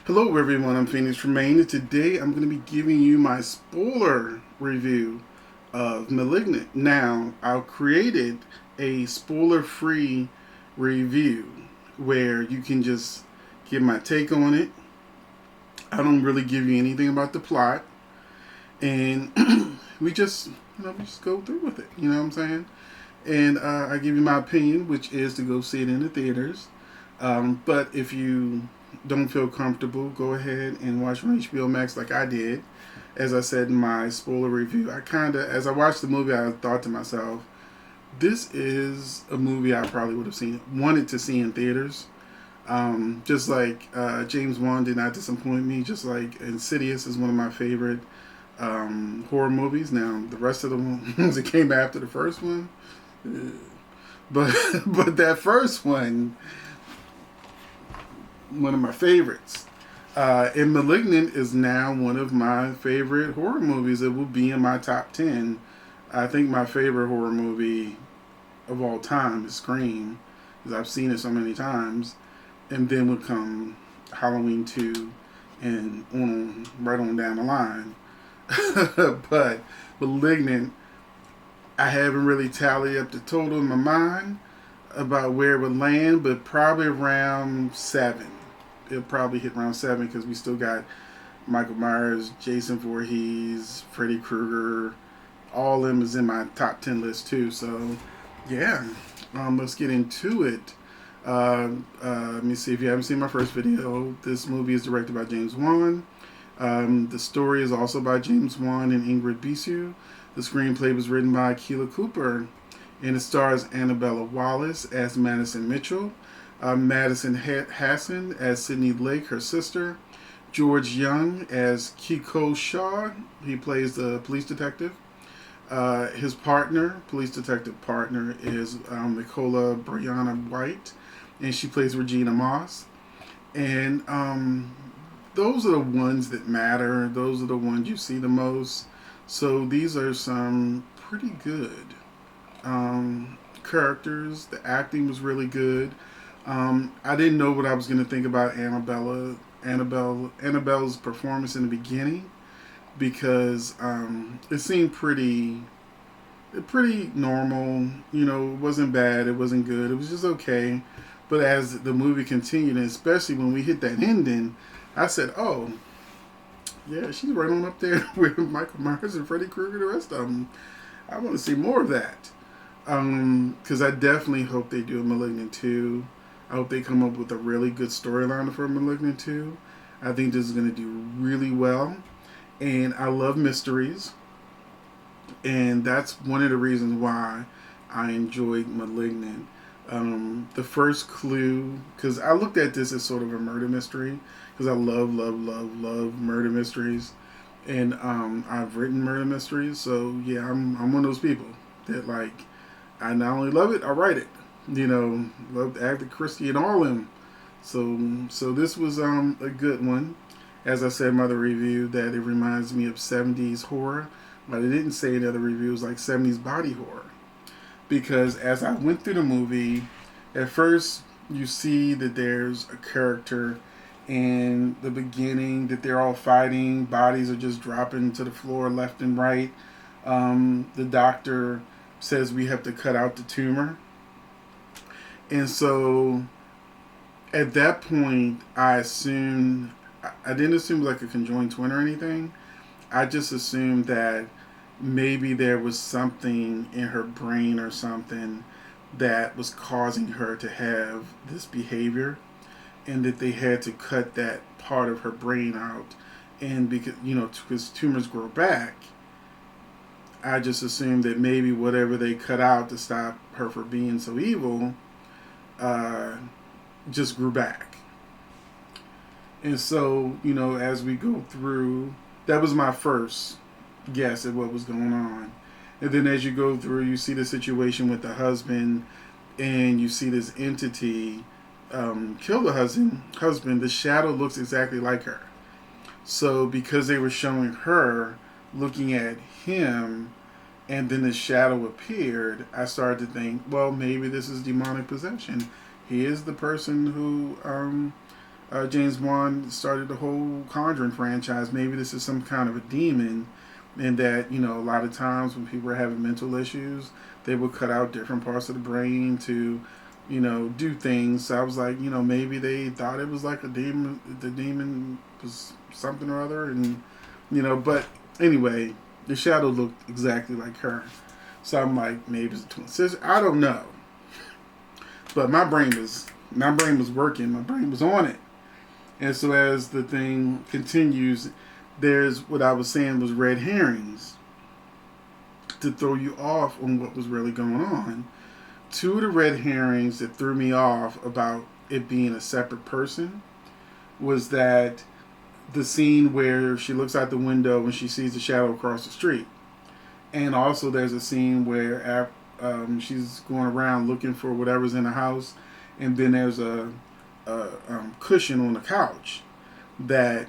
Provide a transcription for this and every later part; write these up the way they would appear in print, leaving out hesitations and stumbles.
Hello everyone, I'm phoenixtremayne, and today I'm going to be giving you my spoiler review of Malignant. Now, I've created a spoiler-free review where you can just get my take on it. I don't really give you anything about the plot, and we just go through with it. You know what I'm saying? And I give you my opinion, which is to go see it in the theaters. But if you don't feel comfortable, go ahead and watch on HBO Max like I did. As I said in my spoiler review, as I watched the movie, I thought to myself, this is a movie I probably would have wanted to see in theaters. Just like James Wan did not disappoint me, just like Insidious is one of my favorite horror movies. Now, the rest of the ones that came after the first one, but but that first one of my favorites. And Malignant is now one of my favorite horror movies. It will be in my top 10. I think my favorite horror movie of all time is Scream, because I've seen it so many times. And then would come Halloween 2 and right on down the line. But Malignant, I haven't really tallied up the total in my mind about where it would land, but probably around 7. It'll probably hit around 7 because we still got Michael Myers, Jason Voorhees, Freddy Krueger. All of them is in my top 10 list too. So, yeah, let's get into it. Let me see if you haven't seen my first video. This movie is directed by James Wan. The story is also by James Wan and Ingrid Bisu. The screenplay was written by Keela Cooper, and it stars Annabella Wallace as Madison Mitchell, Madison Hassan as Sydney Lake, her sister, George Young as Kiko Shaw. He plays the police detective. His police detective partner, is Nicola Brianna White, and she plays Regina Moss. And those are the ones that matter. Those are the ones you see the most. So these are some pretty good characters. The acting was really good. I didn't know what I was going to think about Annabelle's performance in the beginning, because it seemed pretty normal. You know, it wasn't bad, it wasn't good, it was just okay. But as the movie continued, and especially when we hit that ending, I said, "Oh, yeah, she's right on up there with Michael Myers and Freddy Krueger, the rest of them. I want to see more of that." Because I definitely hope they do a Malignant 2. I hope they come up with a really good storyline for Malignant 2. I think this is going to do really well. And I love mysteries. And that's one of the reasons why I enjoyed Malignant. The first clue, because I looked at this as sort of a murder mystery, because I love murder mysteries. And I've written murder mysteries. So, yeah, I'm one of those people that, like, I not only love it, I write it. You know, love Agatha Christie and all of them. So this was a good one. As I said in my other review, that it reminds me of 70s horror, but I didn't say in other reviews like 70s body horror. Because as I went through the movie, at first you see that there's a character in the beginning that they're all fighting, bodies are just dropping to the floor left and right. The doctor says we have to cut out the tumor. And so at that point, I didn't assume like a conjoined twin or anything. I just assumed that maybe there was something in her brain or something that was causing her to have this behavior, and that they had to cut that part of her brain out. And because tumors grow back, I just assumed that maybe whatever they cut out to stop her from being so evil just grew back. And so, as we go through, that was my first guess at what was going on. And then as you go through, you see the situation with the husband, and you see this entity kill the husband. The shadow looks exactly like her. So because they were showing her looking at him, and then the shadow appeared, I started to think, well, maybe this is demonic possession. He is the person who James Wan started the whole Conjuring franchise. Maybe this is some kind of a demon, and that a lot of times when people are having mental issues, they will cut out different parts of the brain to do things. So I was like, maybe they thought it was like a demon. The demon was something or other, and but anyway, the shadow looked exactly like her. So I'm like, maybe it's a twin sister. I don't know, but my brain was working. My brain was on it. And so as the thing continues, there's what I was saying was red herrings to throw you off on what was really going on. Two of the red herrings that threw me off about it being a separate person was that the scene where she looks out the window and she sees the shadow across the street. And also there's a scene where she's going around looking for whatever's in the house, and then there's a cushion on the couch that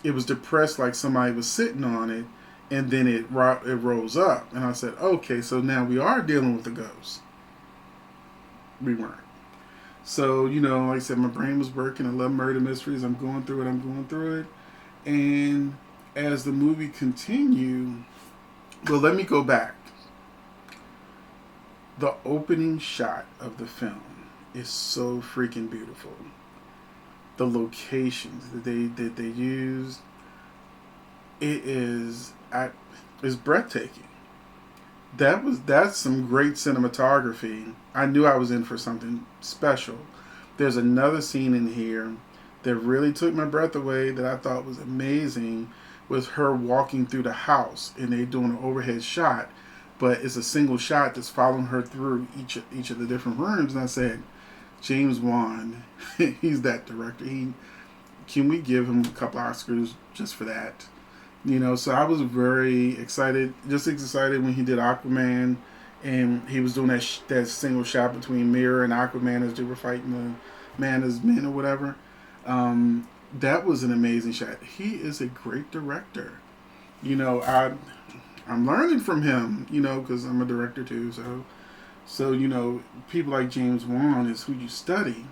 it was depressed like somebody was sitting on it, and then it rose up. And I said, okay, so now we are dealing with the ghost. We weren't. So, like I said, my brain was working. I love murder mysteries. I'm going through it. And as the movie continued, well, let me go back. The opening shot of the film is so freaking beautiful. The locations that they used, it's breathtaking. That's some great cinematography. I knew I was in for something special. There's another scene in here that really took my breath away that I thought was amazing, was her walking through the house, and they doing an overhead shot, but it's a single shot that's following her through each of the different rooms. And I said, James Wan, he's that director. Can we give him a couple Oscars just for that? So I was very excited, just excited when he did Aquaman, and he was doing that single shot between Mirror and Aquaman as they were fighting the man as men or whatever. That was an amazing shot. He is a great director. I'm learning from him, because I'm a director too. So people like James Wan is who you study.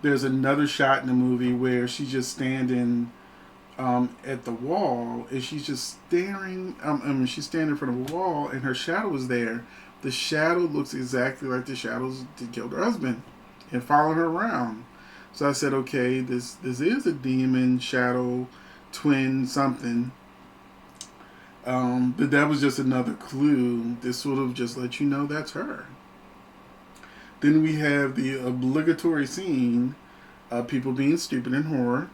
There's another shot in the movie where she's just standing at the wall, and she's just staring. She's standing in front of a wall, and her shadow is there. The shadow looks exactly like the shadows that killed her husband, and following her around. So I said, okay, this is a demon, shadow, twin, something. But that was just another clue that sort of just let you know that's her. Then we have the obligatory scene of people being stupid in horror.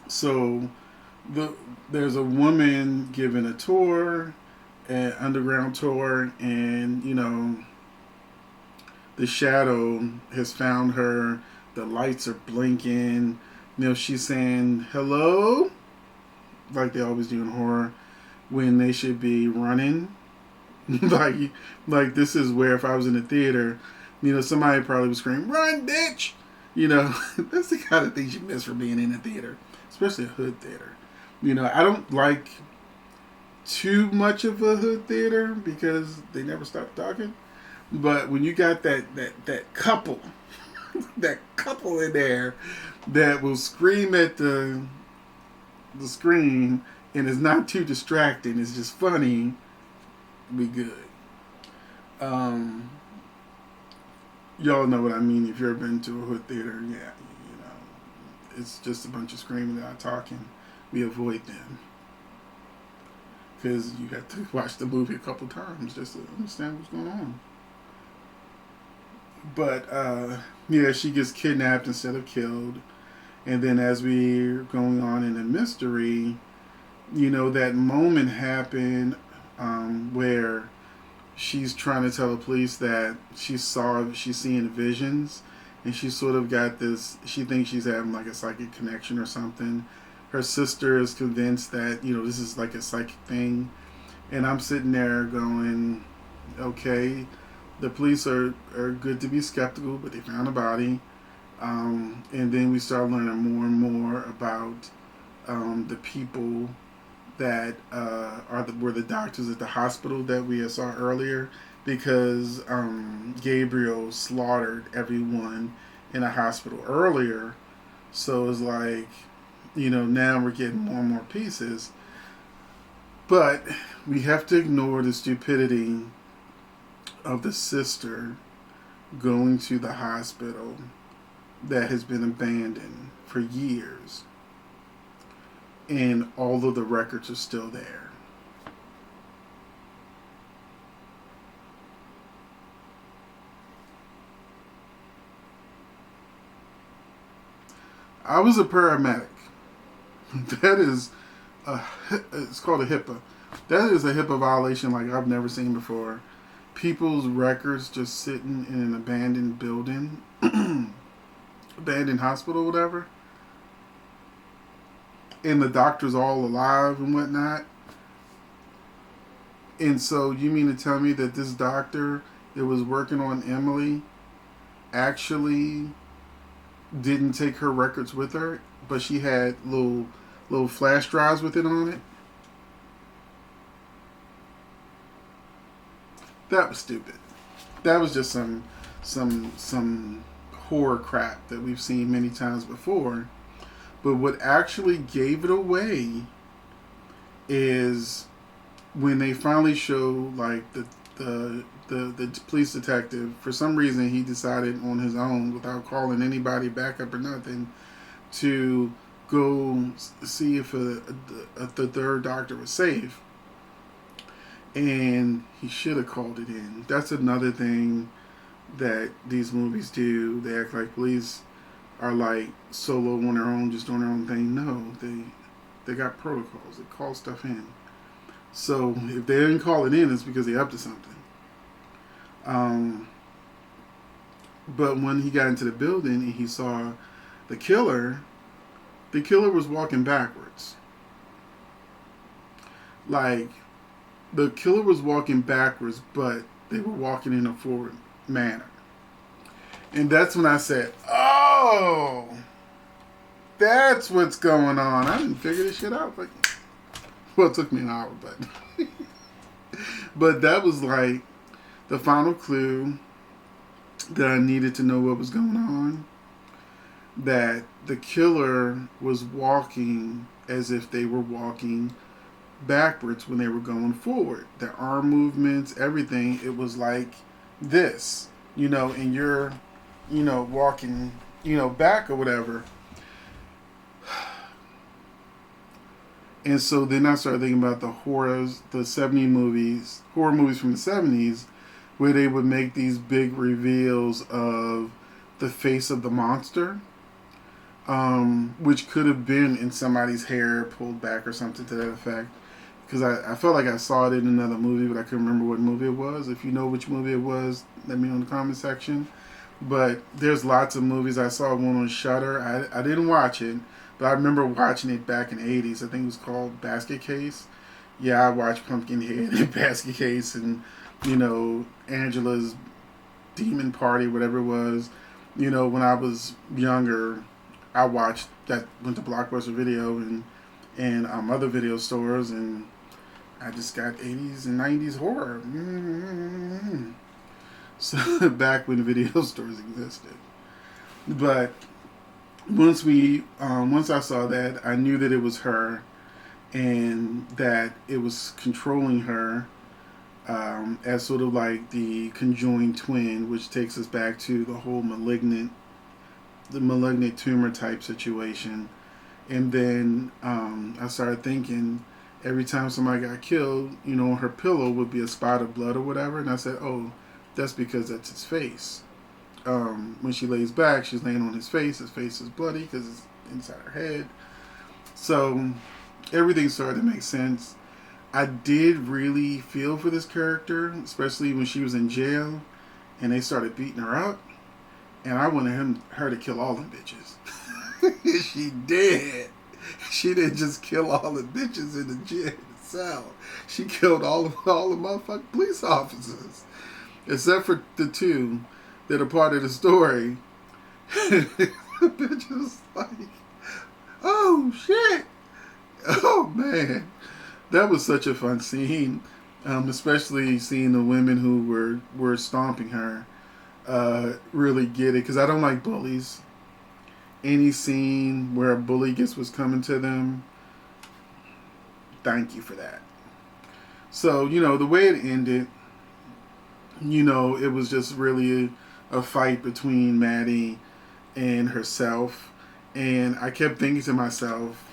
So there's a woman giving a tour, an underground tour, and the shadow has found her. The lights are blinking. She's saying hello, like they always do in horror, when they should be running. like this is where if I was in a theater, somebody probably would scream, "Run, bitch!" That's the kind of things you miss from being in a theater, especially a hood theater. I don't like too much of a hood theater because they never stop talking. But when you got that couple, that couple in there that will scream at the screen and is not too distracting, it's just funny, be good. Y'all know what I mean if you've ever been to a hood theater. Yeah, it's just a bunch of screaming and not talking. We avoid them because you got to watch the movie a couple times just to understand what's going on. But yeah, she gets kidnapped instead of killed. And then as we're going on in the mystery, that moment happened where she's trying to tell the police that she's seeing visions, and she sort of got this, she thinks she's having like a psychic connection or something. Her sister is convinced that, this is like a psychic thing. And I'm sitting there going, okay, the police are good to be skeptical, but they found a body. And then we start learning more and more about the people that were the doctors at the hospital that we saw earlier, because Gabriel slaughtered everyone in a hospital earlier. So it's like, now we're getting more and more pieces. But we have to ignore the stupidity of the sister going to the hospital that has been abandoned for years. And all of the records are still there. I was a paramedic. That is, it's called a HIPAA. That is a HIPAA violation like I've never seen before. People's records just sitting in an abandoned building, abandoned hospital, whatever. And the doctor's all alive and whatnot. And so you mean to tell me that this doctor that was working on Emily actually didn't take her records with her, but she had little flash drives with it on it? That was stupid. That was just some horror crap that we've seen many times before. But what actually gave it away is when they finally show like the police detective. For some reason, he decided on his own, without calling anybody back up or nothing, to go see if the third doctor was safe. And he should have called it in. That's another thing that these movies do. They act like police are like solo on their own, just doing their own thing. No, they got protocols. They call stuff in. So if they didn't call it in, it's because they're up to something. But when he got into the building and he saw the killer was walking backwards. Like, the killer was walking backwards, but they were walking in a forward manner. And that's when I said, oh, that's what's going on. I didn't figure this shit out. Like, well, it took me an hour, but but that was like the final clue that I needed to know what was going on. That the killer was walking as if they were walking backwards when they were going forward. Their arm movements, everything, it was like this, and you're, walking, back or whatever. And so then I started thinking about the horrors, the 70 movies, horror movies from the 70s, where they would make these big reveals of the face of the monster, which could have been in somebody's hair pulled back or something to that effect. Because I felt like I saw it in another movie, but I couldn't remember what movie it was. If you know which movie it was, let me know in the comment section. But there's lots of movies. I saw one on Shudder. I didn't watch it, but I remember watching it back in the 80s. I think it was called Basket Case. Yeah, I watched Pumpkinhead and Basket Case and, Angela's Demon Party, whatever it was. When I was younger, I went to Blockbuster Video and other video stores, and I just got 80s and 90s horror. Mm-hmm. So back when video stores existed. But once I saw that, I knew that it was her, and that it was controlling her, as sort of like the conjoined twin, which takes us back to the whole malignant tumor type situation. And then I started thinking, every time somebody got killed, her pillow would be a spot of blood or whatever. And I said, oh, that's because that's his face. When she lays back, she's laying on his face. His face is bloody because it's inside her head. So everything started to make sense. I did really feel for this character, especially when she was in jail and they started beating her up. And I wanted her to kill all them bitches. She did. She didn't just kill all the bitches in the jail cell. She killed all the motherfucking police officers, except for the two that are part of the story. The bitch was like, "Oh shit! Oh man, that was such a fun scene." Especially seeing the women who were stomping her really get it, because I don't like bullies. any scene where a bully gets what's coming to them, thank you for that. So, the way it ended, it was just really a fight between Maddie and herself. And I kept thinking to myself,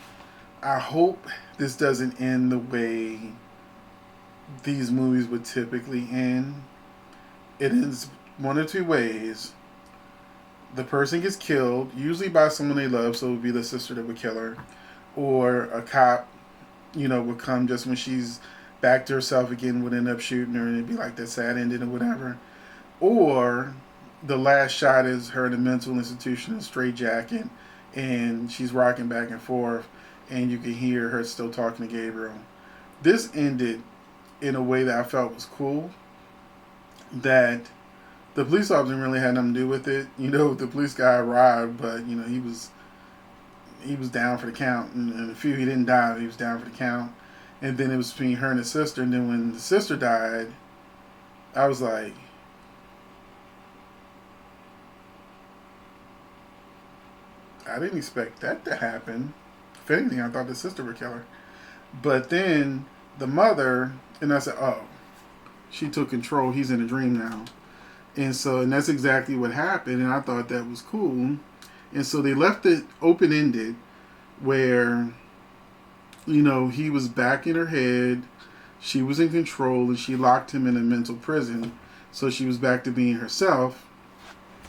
I hope this doesn't end the way these movies would typically end. It ends one or two ways. The person gets killed, usually by someone they love, so it would be the sister that would kill her. Or a cop, would come just when she's back to herself again, would end up shooting her, and it'd be like that sad ending or whatever. Or the last shot is her in a mental institution in a straitjacket, and she's rocking back and forth, and you can hear her still talking to Gabriel. This ended in a way that I felt was cool, that the police officer really had nothing to do with it. The police guy arrived, but he was down for the count, and a few he didn't die, he was down for the count. And then it was between her and the sister, and then when the sister died, I was like, I didn't expect that to happen. If anything, I thought the sister would kill her. But then the mother, and I said, oh, she took control. He's in a dream now. And that's exactly what happened. And I thought that was cool. And so they left it open-ended where, he was back in her head. She was in control, and she locked him in a mental prison. So she was back to being herself.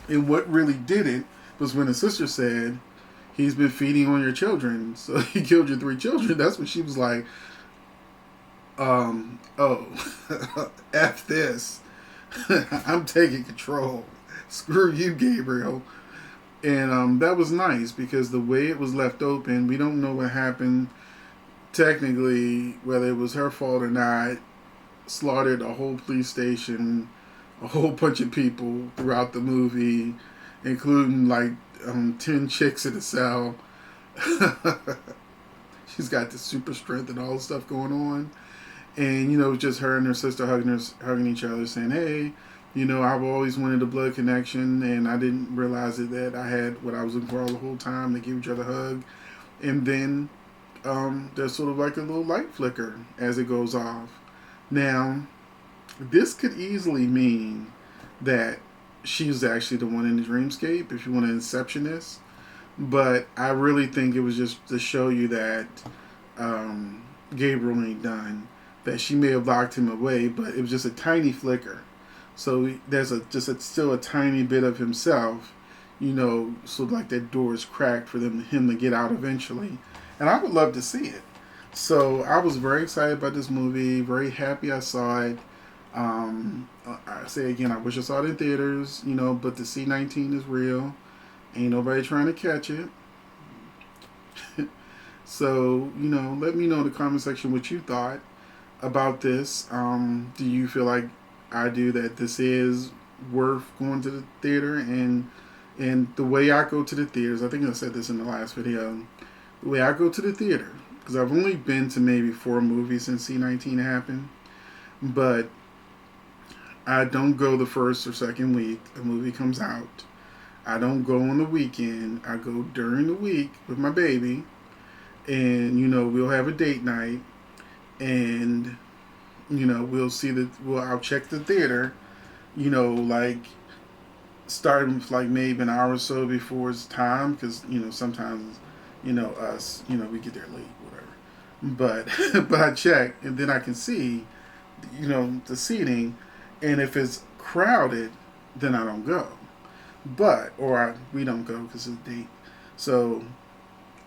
And what really did it was when the sister said, he's been feeding on your children, so he killed your 3 children. That's when she was like, F this. I'm taking control. Screw you, Gabriel. And that was nice, because the way it was left open, we don't know what happened technically, whether it was her fault or not. Slaughtered a whole police station, a whole bunch of people throughout the movie, including like 10 chicks in a cell. She's got the super strength and all the stuff going on. And, just her and her sister hugging each other, saying, hey, I've always wanted a blood connection, and I didn't realize that I had what I was looking for all the whole time. They give each other a hug. And then there's sort of like a little light flicker as it goes off. Now, this could easily mean that she was actually the one in the dreamscape, if you want to inception this. But I really think it was just to show you that Gabriel ain't done. That she may have locked him away, but it was just a tiny flicker. So there's still a tiny bit of himself, so like that door is cracked for him to get out eventually. And I would love to see it. So I was very excited about this movie, very happy I saw it. I say again, I wish I saw it in theaters, but the C-19 is real. Ain't nobody trying to catch it. So, let me know in the comment section what you thought about this. Do you feel like I do, that this is worth going to the theater? And the way I go to the theaters, I think I said this in the last video, the way I go to the theater, because I've only been to maybe 4 movies since C-19 happened, but I don't go the first or second week a movie comes out. I don't go on the weekend. I go during the week with my baby, and we'll have a date night, and I'll check the theater, like starting like maybe an hour or so before it's time, because sometimes us we get there late, whatever, but I check, and then I can see the seating, and if it's crowded, then I don't go, we don't go because it's a date. So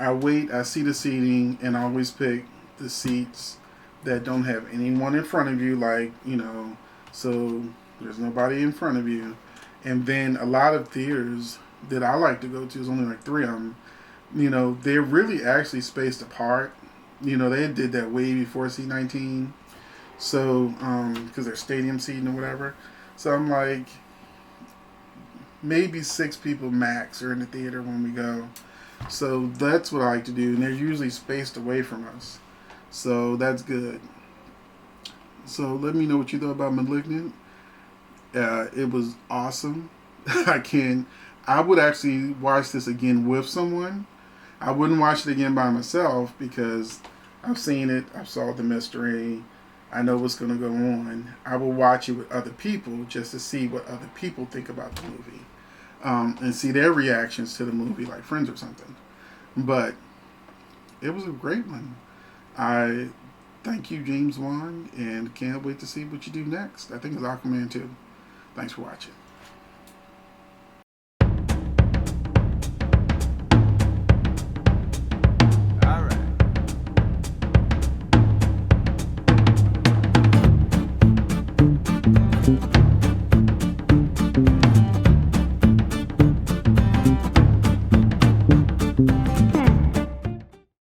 I wait, I see the seating, and I always pick the seats that don't have anyone in front of you, so there's nobody in front of you. And then a lot of theaters that I like to go to, is only like 3 of them, they're really actually spaced apart. They did that way before C-19, so because they're stadium seating or whatever. So I'm like, maybe 6 people max are in the theater when we go. So that's what I like to do, and they're usually spaced away from us. So that's good. So let me know what you thought about Malignant. It was awesome. I I would actually watch this again with someone. I wouldn't watch it again by myself because I've seen it. I've solved the mystery. I know what's going to go on. I will watch it with other people just to see what other people think about the movie, and see their reactions to the movie, like friends or something. But it was a great one. I thank you, James Wan, and can't wait to see what you do next. I think it's Aquaman 2. Thanks for watching.